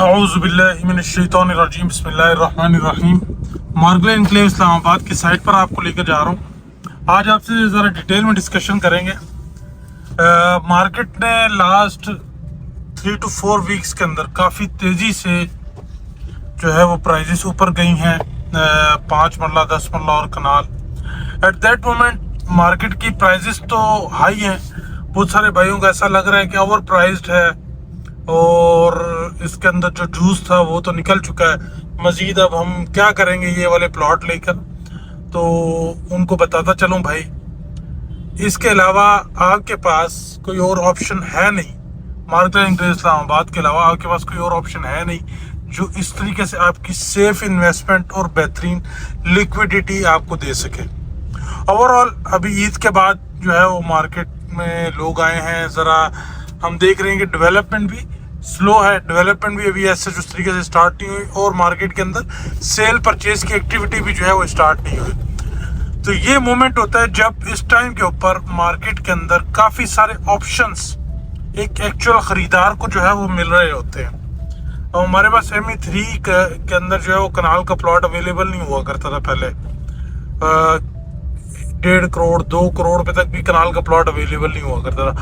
औज़ुबिल्लाहिमिनश्शैतानिर्रजीम बिस्मिल्लाहिर्रहमानिर्रहीम। मार्गला एनक्लेव इस्लामाबाद की साइट पर आपको लेकर जा रहा हूँ। आज आपसे ज़रा डिटेल में डिस्कशन करेंगे। मार्केट ने लास्ट 3 to 4 वीक्स के अंदर काफ़ी तेज़ी से जो है वो प्राइजेस ऊपर गई हैं। 5 मरला 10 मरला और कनाल एट दैट मोमेंट मार्केट की प्राइजेस तो हाई हैं। बहुत सारे भाइयों को ऐसा लग रहा है कि ओवर प्राइस्ड है और इसके अंदर जो जूस था वो तो निकल चुका है। मजीद अब हम क्या करेंगे ये वाले प्लॉट लेकर, तो उनको बताता चलूं भाई, इसके अलावा आपके पास कोई और ऑप्शन है नहीं। मार्केट एनक्लेव इस्लामाबाद के अलावा आपके पास कोई और ऑप्शन है नहीं जो इस तरीके से आपकी सेफ इन्वेस्टमेंट और बेहतरीन लिक्विडिटी आपको दे सके। ओवरऑल अभी ईद के बाद जो है वो मार्केट में लोग आए हैं, ज़रा हम देख रहे हैं कि डेवलपमेंट भी स्लो है। डेवलपमेंट भी अभी ऐसे उस तरीके से स्टार्ट नहीं हुई और मार्केट के अंदर सेल परचेज की एक्टिविटी भी जो है वो स्टार्ट नहीं हुई। तो ये मोमेंट होता है जब इस टाइम के ऊपर मार्केट के अंदर काफ़ी सारे ऑप्शंस एक एक्चुअल ख़रीदार को जो है वो मिल रहे होते हैं। और हमारे पास ME3 के अंदर जो है वो कनाल का प्लॉट अवेलेबल नहीं हुआ करता था पहले। 1.5 करोड़ 2 करोड़ पे तक भी कनाल का प्लॉट अवेलेबल नहीं हुआ करता था।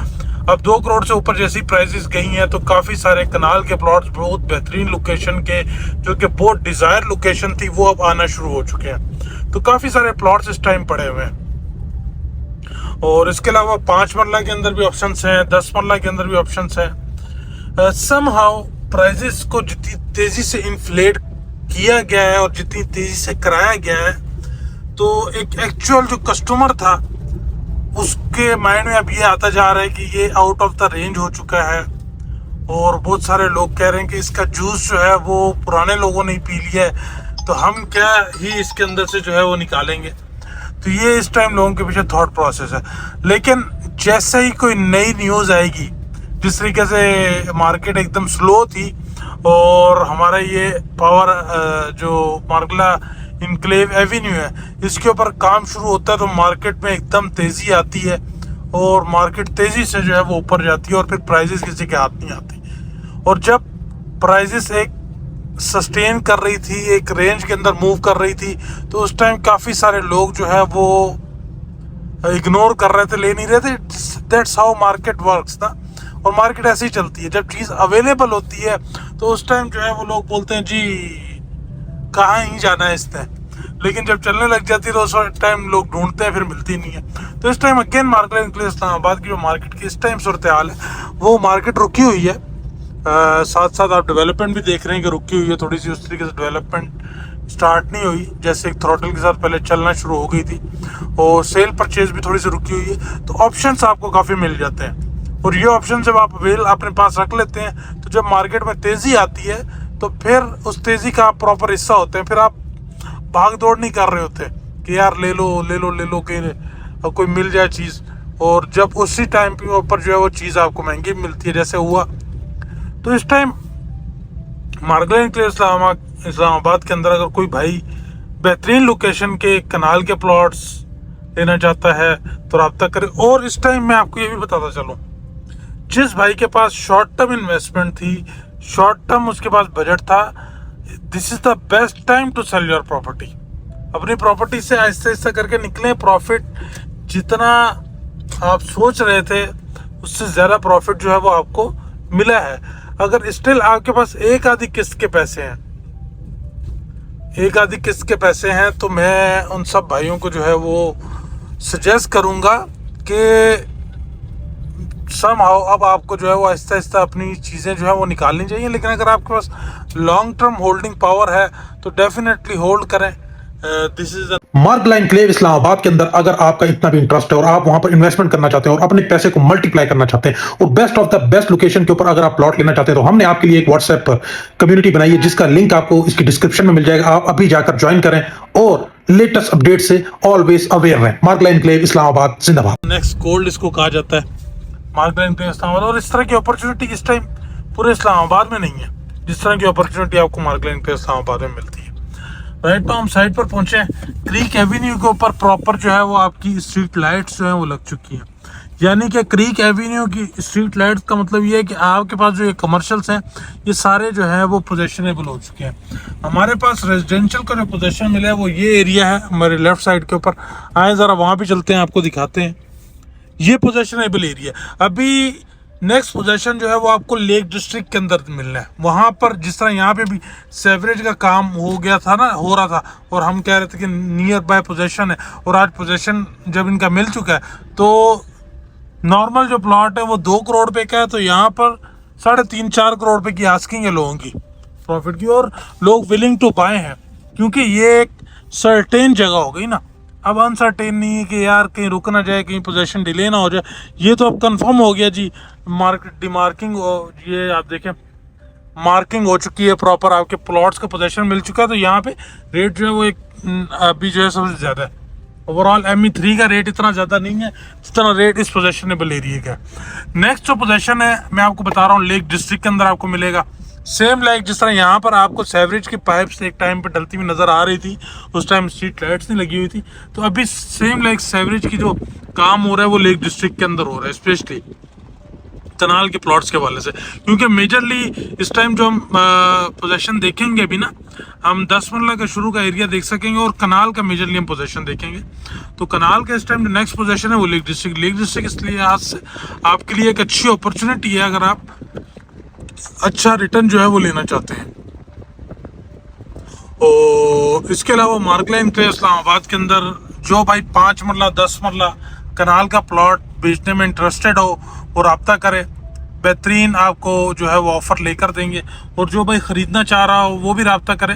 अब 2 करोड़ से ऊपर जैसी प्राइसेस गई हैं तो काफ़ी सारे कनाल के प्लॉट्स बहुत बेहतरीन लोकेशन के, जो कि बहुत डिज़ायर लोकेशन थी, वो अब आना शुरू हो चुके हैं। तो काफ़ी सारे प्लॉट्स इस टाइम पड़े हुए हैं। और इसके अलावा 5 मरला के अंदर भी ऑप्शंस हैं, 10 मरला के अंदर भी ऑप्शंस हैं। समहाउ प्राइजेस को जितनी तेज़ी से इन्फ्लेट किया गया है और जितनी तेज़ी से कराया गया है, तो एक एक्चुअल जो कस्टमर था उसके माइंड में अब ये आता जा रहा है कि ये आउट ऑफ द रेंज हो चुका है। और बहुत सारे लोग कह रहे हैं कि इसका जूस जो है वो पुराने लोगों ने पी लिया है, तो हम क्या ही इसके अंदर से जो है वो निकालेंगे। तो ये इस टाइम लोगों के पीछे थॉट प्रोसेस है। लेकिन जैसे ही कोई नई न्यूज़ आएगी, जिस तरीके से मार्केट एकदम स्लो थी और हमारा ये पावर जो मार्गला इनक्लेव एवेन्यू है इसके ऊपर काम शुरू होता है, तो मार्केट में एकदम तेज़ी आती है और मार्केट तेज़ी से जो है वो ऊपर जाती है और फिर प्राइजेस किसी के हाथ नहीं आती। और जब प्राइजेस एक सस्टेन कर रही थी, एक रेंज के अंदर मूव कर रही थी, तो उस टाइम काफ़ी सारे लोग जो है वो इग्नोर कर रहे थे, ले नहीं रहे थे। दैट्स हाउ मार्केट वर्क्स ना। और मार्केट ऐसे ही चलती है, जब चीज़ अवेलेबल होती है तो उस टाइम जो है वो लोग बोलते हैं जी कहाँ ही जाना है इसने, लेकिन जब चलने लग जाती है तो उस टाइम लोग ढूंढते हैं, फिर मिलती नहीं है। तो इस time again market enclave Islamabad की जो मार्केट की इस टाइम सूरत हाल है वो मार्केट रुकी हुई है। साथ साथ आप डेवलपमेंट भी देख रहे हैं कि रुकी हुई है, थोड़ी सी उस तरीके से डेवलपमेंट स्टार्ट नहीं हुई जैसे एक थ्रॉटल के साथ पहले चलना शुरू हो गई थी। और सेल परचेज भी थोड़ी सी रुकी हुई है। तो ऑप्शंस आपको काफ़ी मिल जाते हैं और ये ऑप्शन जब आप अपने पास रख लेते हैं तो जब मार्केट में तेज़ी आती है तो फिर उस तेज़ी का आप प्रॉपर हिस्सा होते हैं। फिर आप भाग दौड़ नहीं कर रहे होते कि यार ले लो ले लो ले लो कि कोई मिल जाए चीज़, और जब उसी टाइम पे ऊपर जो है वो चीज़ आपको महंगी मिलती है जैसे हुआ। तो इस टाइम मार्गला एनक्लेव इस्लामाबाद के अंदर अगर कोई भाई बेहतरीन लोकेशन के कनाल के प्लॉट्स लेना चाहता है तो रब्ता करे। और इस टाइम मैं आपको ये भी बताता चलूँ, जिस भाई के पास शॉर्ट टर्म इन्वेस्टमेंट थी, शॉर्ट टर्म उसके पास बजट था, this is the best time to sell your property. अपनी प्रॉपर्टी से आहिस्ता आहिस्ता करके निकलें। प्रॉफिट जितना आप सोच रहे थे उससे ज़्यादा प्रॉफिट जो है वो आपको मिला है। अगर स्टिल आपके पास एक आधी किस्त के पैसे हैं तो मैं उन सब भाइयों को जो है वो सजेस्ट करूँगा कि समहाउ अब आपको जो है वो आहिस्ता आहिस्ता अपनी चीज़ें जो है वो निकालनी चाहिए। लेकिन अगर आपके पास लॉन्ग टर्म होल्डिंग पावर है तो डेफिनेटली होल्ड करें। This is Margalla enclave Islamabad के अंदर अगर आपका इतना भी इंटरेस्ट है और आप वहां पर इन्वेस्टमेंट करना चाहते हैं और अपने पैसे को मल्टीप्लाई करना चाहते हैं और best of the best location के ऊपर अगर आप प्लॉट लेना चाहते हैं, तो हमने आपके लिए एक व्हाट्सएप कम्युनिटी बनाई है जिसका लिंक आपको इसकी डिस्क्रिप्शन में मिल जाएगा। आप अभी जाकर ज्वाइन करें और लेटेस्ट अपडेट से ऑलवेज अवेयर रहें। मार्गला एनक्लेव इस्लामाबाद जिंदाबाद। नेक्स्ट गोल्ड इसको कहा जाता है, मार्गला एनक्लेव इस्लामाबाद। और इस तरह की अपॉर्चुनिटी इस टाइम पूरे इस्लामाबाद में नहीं है जिस तरह की अपॉर्चुनिटी आपको मार्गला एनक्लेव इस्लामाबाद में मिलती है। राइट, तो हम साइड पर पहुंचे। क्रीक एवेन्यू के ऊपर प्रॉपर जो है वो आपकी स्ट्रीट लाइट्स जो है वो लग चुकी हैं। यानी कि क्रीक एवेन्यू की स्ट्रीट लाइट्स का मतलब ये है कि आपके पास जो ये कमर्शियल्स हैं ये सारे जो है वो पोजेशनेबल हो चुके हैं। हमारे पास रेजिडेंशियल का जो पोजेशन मिला है वो ये एरिया है हमारे लेफ्ट साइड के ऊपर। आए ज़रा वहाँ पे चलते हैं, आपको दिखाते हैं। ये पोजेशनेबल एरिया। अभी नेक्स्ट पोजेशन जो है वो आपको लेक डिस्ट्रिक्ट के अंदर मिलना है। वहाँ पर जिस तरह यहाँ पे भी सेवरेज का काम हो गया था ना, हो रहा था, और हम कह रहे थे कि नियर बाय पोजेशन है, और आज पोजेशन जब इनका मिल चुका है तो नॉर्मल जो प्लॉट है वो 2 करोड़ रुपए का है, तो यहाँ पर 3.5-4 करोड़ रुपए की आस्किंग है लोगों की प्रॉफिट की, और लोग विलिंग टू बाय हैं क्योंकि ये एक सर्टेन जगह हो गई ना। अब अनसर्टेन नहीं है कि यार कहीं रुक ना जाए, कहीं पोजीशन डिले ना हो जाए। ये तो अब कंफर्म हो गया जी। मार्केट डिमार्किंग, ये आप देखें मार्किंग हो चुकी है प्रॉपर, आपके प्लॉट्स का पोजीशन मिल चुका है। तो यहाँ पे रेट जो है वो एक अभी जो है सबसे ज़्यादा है। ओवरऑल ME3 का रेट इतना ज़्यादा नहीं है जितना रेट इस पोजेशनेबल एरिया का। नेक्स्ट जो पोजेशन है मैं आपको बता रहा हूँ लेक डिस्ट्रिक्ट के अंदर आपको मिलेगा। सेम लाइक जिस तरह यहाँ पर आपको सेवरेज की पाइप्स एक टाइम पे डलती हुई नज़र आ रही थी, उस टाइम स्ट्रीट लाइट्स नहीं लगी हुई थी, तो अभी सेम लाइक सेवरेज की जो काम हो रहा है वो लेक डिस्ट्रिक्ट के अंदर हो रहा है, स्पेशली कनाल के प्लॉट्स के वाले से। क्योंकि मेजरली इस टाइम जो हम पोजेशन देखेंगे अभी ना, हम 10 मरला का शुरू का एरिया देख सकेंगे और कनाल का मेजरली हम पोजेशन देखेंगे। तो कनाल का इस टाइम जो नेक्स्ट पोजेशन है वो लेक डिस्ट्रिक्ट। लेक डिस्ट्रिक्ट इसलिए आज से आपके लिए एक अच्छी अपॉर्चुनिटी है अगर आप अच्छा रिटर्न जो है वो लेना चाहते हैं। और इसके अलावा मार्कलाइन क्ले इस्लामाबाद के अंदर जो भाई 5 मरला 10 मरला कनाल का प्लॉट बेचने में इंटरेस्टेड हो वो रब्ता करे, बेहतरीन आपको जो है वो ऑफर लेकर देंगे। और जो भाई ख़रीदना चाह रहा हो वो भी रब्ता करे।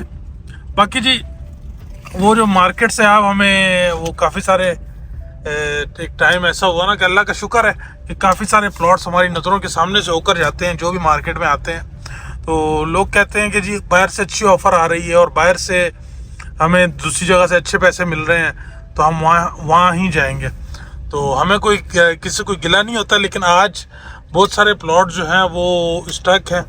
बाकी जी वो जो मार्केट से आप हमें वो काफ़ी सारे एक टाइम ऐसा हुआ ना कि अल्लाह का शुक्र है कि काफ़ी सारे प्लॉट्स हमारी नज़रों के सामने से होकर जाते हैं जो भी मार्केट में आते हैं। तो लोग कहते हैं कि जी बाहर से अच्छी ऑफ़र आ रही है और बाहर से हमें दूसरी जगह से अच्छे पैसे मिल रहे हैं, तो हम वहाँ ही जाएंगे। तो हमें किसी को गिला नहीं होता, लेकिन आज बहुत सारे प्लॉट जो हैं वो स्टक हैं।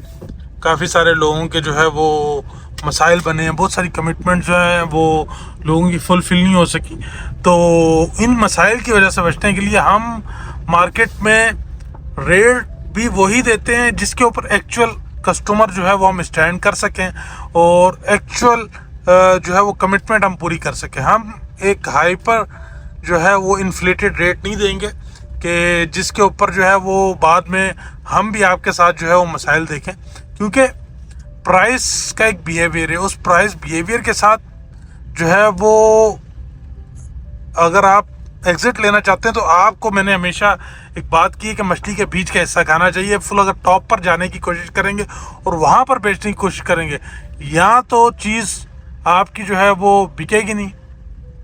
काफ़ी सारे लोगों के जो है वो मसाइल बने हैं, बहुत सारी कमिटमेंट जो हैं वो लोगों की फुलफिल नहीं हो सकी। तो इन मसाइल की वजह से बचने के लिए हम मार्केट में रेट भी वही देते हैं जिसके ऊपर एक्चुअल कस्टमर जो है वो हम स्टैंड कर सकें और एक्चुअल जो है वो कमिटमेंट हम पूरी कर सकें। हम एक हाइपर जो है वो इन्फ्लेटेड रेट नहीं देंगे कि जिसके ऊपर जो है वो बाद में हम भी आपके साथ जो है वो मसाइल देखें। क्योंकि प्राइस का एक बिहेवियर है, उस प्राइस बिहेवियर के साथ जो है वो अगर आप एग्जिट लेना चाहते हैं तो आपको, मैंने हमेशा एक बात की है कि मछली के बीच का हिस्सा खाना चाहिए। फुल अगर टॉप पर जाने की कोशिश करेंगे और वहाँ पर बेचने की कोशिश करेंगे, यहाँ तो चीज़ आपकी जो है वो बिकेगी नहीं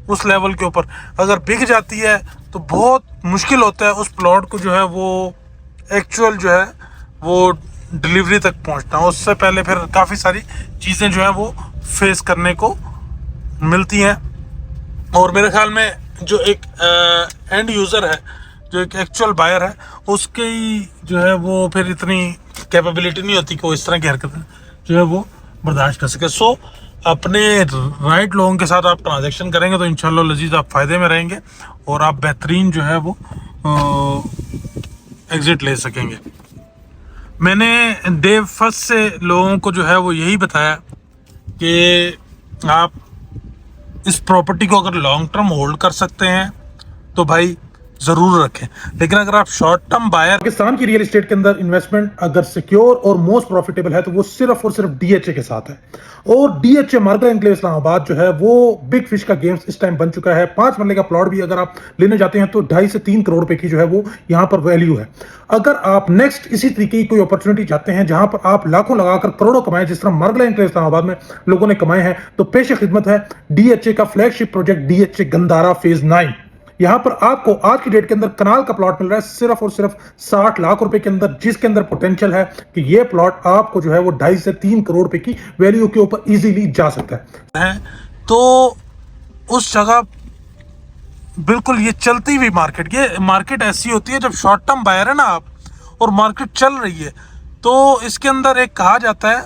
उस लेवल के ऊपर। अगर बिक जाती है तो बहुत मुश्किल होता है उस प्लॉट को जो है वो एक्चुअल जो है वो डिलीवरी तक पहुंचना। उससे पहले फिर काफ़ी सारी चीज़ें जो है वो फेस करने को मिलती हैं। और मेरे ख्याल में जो एक एंड यूज़र है, जो एक एक्चुअल बायर है, उसकी जो है वो फिर इतनी कैपेबिलिटी नहीं होती कि वो इस तरह की हरकतें जो है वो बर्दाश्त कर सके। सो अपने राइट लोगों के साथ आप ट्रांजैक्शन करेंगे तो इंशाल्लाह लजीज आप फ़ायदे में रहेंगे और आप बेहतरीन जो है वो एग्ज़िट ले सकेंगे। मैंने डे फर्स्ट से लोगों को जो है वो यही बताया कि आप इस प्रॉपर्टी को अगर लॉन्ग टर्म होल्ड कर सकते हैं तो भाई ज़रूर रखें, लेकिन अगर आप शॉर्ट टर्म बायर। पाकिस्तान की रियल एस्टेट के अंदर इन्वेस्टमेंट अगर सिक्योर और मोस्ट प्रॉफिटेबल है तो वो सिर्फ और सिर्फ DHA के साथ है। और DHA मार्केट एनक्लेव इस्लामाबाद जो है वो बिग फिश का गेम्स इस टाइम बन चुका है। 5 मरले का प्लॉट भी अगर आप लेने जाते हैं तो 2.5 से 3 करोड़ रुपए की जो है वो यहाँ पर वैल्यू है। अगर आप नेक्स्ट इसी तरीके की कोई अपॉर्चुनिटी चाहते हैं जहां पर आप लाखों लगाकर करोड़ों कमाएं, जिस तरह मार्केट एनक्लेव इस्लामाबाद में लोगों ने कमाए हैं, तो पेश खिदमत है DHA का flagship project DHA Gandhara phase 9। यहां पर आपको आज की डेट के अंदर कनाल का प्लॉट मिल रहा है सिर्फ और सिर्फ 60 लाख रुपए के अंदर, जिसके अंदर पोटेंशियल है कि ये प्लॉट आपको जो है वो 2.5 से 3 करोड़ रुपए की वैल्यू के ऊपर इजीली जा सकता है। तो उस जगह बिल्कुल ये चलती हुई मार्केट, ये मार्केट ऐसी होती है जब शॉर्ट टर्म बायर है ना आप और मार्केट चल रही है, तो इसके अंदर एक कहा जाता है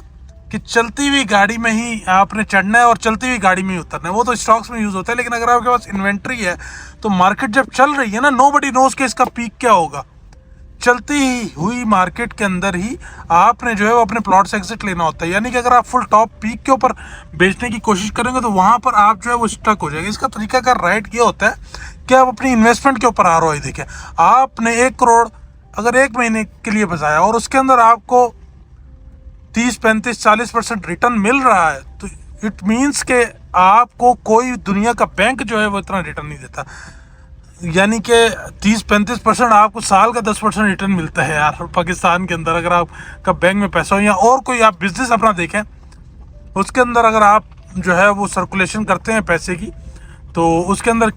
कि चलती हुई गाड़ी में ही आपने चढ़ना है और चलती हुई गाड़ी में ही उतरना है। वो तो स्टॉक्स में यूज़ होता है, लेकिन अगर आपके पास इन्वेंट्री है तो मार्केट जब चल रही है ना, नोबडी नोज कि इसका पीक क्या होगा। चलती हुई मार्केट के अंदर ही आपने जो है वो अपने प्लॉट से एग्जिट लेना होता है। यानी कि अगर आप फुल टॉप पीक के ऊपर बेचने की कोशिश करेंगे तो वहाँ पर आप जो है वो स्टक हो जाएंगे। इसका तरीका का राइट ये होता है कि आप अपनी इन्वेस्टमेंट के ऊपर ROI देखें। आपने 1 करोड़ अगर 1 महीने के लिए बचाया और उसके अंदर आपको 30, 35, 40% रिटर्न मिल रहा है, तो इट मीन्स के आपको कोई दुनिया का बैंक जो है वो इतना रिटर्न नहीं देता। यानी कि 30-35% आपको साल का 10% रिटर्न मिलता है यार पाकिस्तान के अंदर। अगर आपका बैंक में पैसा हो या और कोई आप बिजनेस अपना देखें, उसके अंदर अगर आप जो है वो सर्कुलेशन करते हैं पैसे की, तो उसके अंदर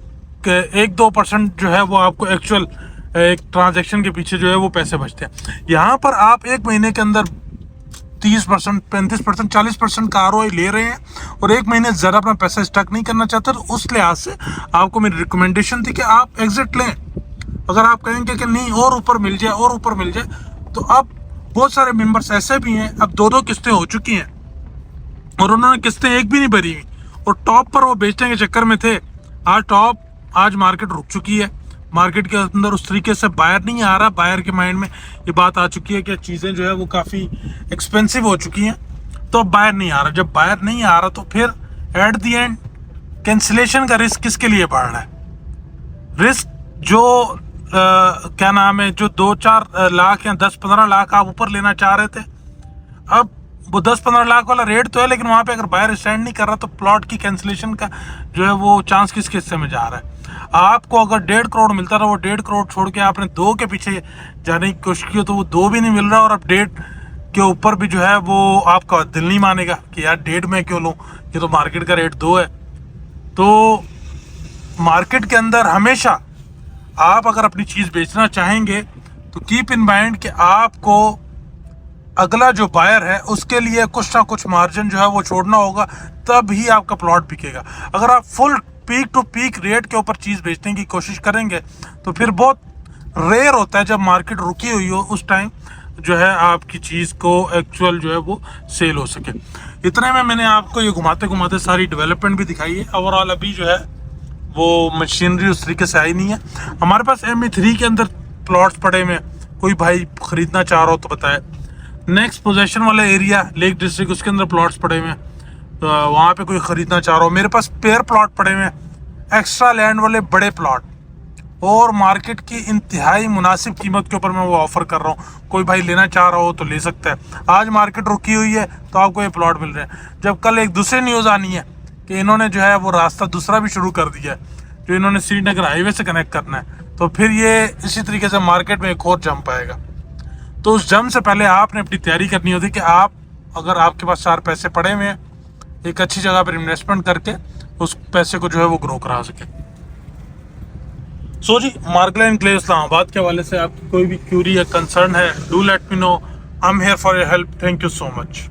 1-2% जो है वो आपको एक्चुअल एक ट्रांजैक्शन के पीछे जो है वो पैसे बचते हैं। यहाँ पर आप 1 महीने के अंदर 30%, 35%, 40% का ROI ले रहे हैं और 1 महीने ज़रा अपना पैसा स्टक नहीं करना चाहते, तो उस लिहाज से आपको मेरी रिकमेंडेशन थी कि आप एग्जिट लें। अगर आप कहेंगे कि नहीं और ऊपर मिल जाए और ऊपर मिल जाए, तो अब बहुत सारे मेंबर्स ऐसे भी हैं, अब 2-2 किस्तें हो चुकी हैं और उन्होंने किस्तें एक भी नहीं भरी हुई और टॉप पर वो बेचने के चक्कर में थे। आज मार्केट रुक चुकी है, मार्केट के अंदर उस तरीके से बायर नहीं आ रहा। बायर के माइंड में ये बात आ चुकी है कि चीज़ें जो है वो काफ़ी एक्सपेंसिव हो चुकी हैं, तो अब बायर नहीं आ रहा। जब बायर नहीं आ रहा तो फिर एट दी एंड कैंसिलेशन का रिस्क किसके लिए बढ़ रहा है? रिस्क जो क्या नाम है, जो 2-4 लाख या 10-15 लाख आप ऊपर लेना चाह रहे थे, अब वो 10-15 लाख वाला रेट तो है, लेकिन वहाँ पे अगर बायर स्टैंड नहीं कर रहा तो प्लॉट की कैंसिलेशन का जो है वो चांस किस हिस्से में जा रहा है। आपको अगर 1.5 करोड़ मिलता रहा, वो 1.5 करोड़ छोड़ के आपने 2 के पीछे जाने की कोशिश की तो वो 2 भी नहीं मिल रहा, और अब 1.5 के ऊपर भी जो है वो आपका दिल नहीं मानेगा कि यार 1.5 में क्यों लूँ, ये तो मार्केट का रेट 2 है। तो मार्केट के अंदर हमेशा आप अगर अपनी चीज़ बेचना चाहेंगे तो कीप इन माइंड कि आपको अगला जो बायर है उसके लिए कुछ ना कुछ मार्जिन जो है वो छोड़ना होगा, तब ही आपका प्लॉट बिकेगा। अगर आप full peak to peak rate के ऊपर चीज़ बेचने की कोशिश करेंगे तो फिर बहुत रेयर होता है जब मार्केट रुकी हुई हो उस टाइम जो है आपकी चीज़ को एक्चुअल जो है वो सेल हो सके। इतने में मैंने आपको ये घुमाते घुमाते सारी डेवलपमेंट भी दिखाई है। ओवरऑल अभी जो है वो मशीनरी उस तरीके से आई नहीं है। हमारे पास ME3 के अंदर प्लॉट्स पड़े हुए, कोई भाई ख़रीदना चाह रहा हो तो बताए। नेक्स्ट पोजेशन वाला एरिया लेक डिस्ट्रिक्ट, उसके अंदर प्लॉट्स पड़े हुए हैं, तो वहाँ पे कोई ख़रीदना चाह रहा हो। मेरे पास पेयर प्लॉट पड़े हुए हैं, एक्स्ट्रा लैंड वाले बड़े प्लॉट, और मार्केट की इंतहाई मुनासिब कीमत के ऊपर मैं वो ऑफ़र कर रहा हूँ। कोई भाई लेना चाह रहा हो तो ले सकता है। आज मार्केट रुकी हुई है तो आपको ये प्लॉट मिल रहे हैं। जब कल एक दूसरी न्यूज़ आनी है कि इन्होंने जो है वो रास्ता दूसरा भी शुरू कर दिया है, जो इन्होंने श्रीनगर हाईवे से कनेक्ट करना है, तो फिर ये इसी तरीके से मार्केट में एक और जंप आएगा। तो उस जंप से पहले आपने अपनी तैयारी करनी होती कि आप अगर आपके पास 4 पैसे पड़े हुए हैं, एक अच्छी जगह पर इन्वेस्टमेंट करके उस पैसे को जो है वो ग्रो करा सके। सो जी, मार्कलैंड एनक्लेव इस्लामाबाद के हवाले से आपकी कोई भी क्यूरी या कंसर्न है, do let me know, I am here for your help. Thank you so much.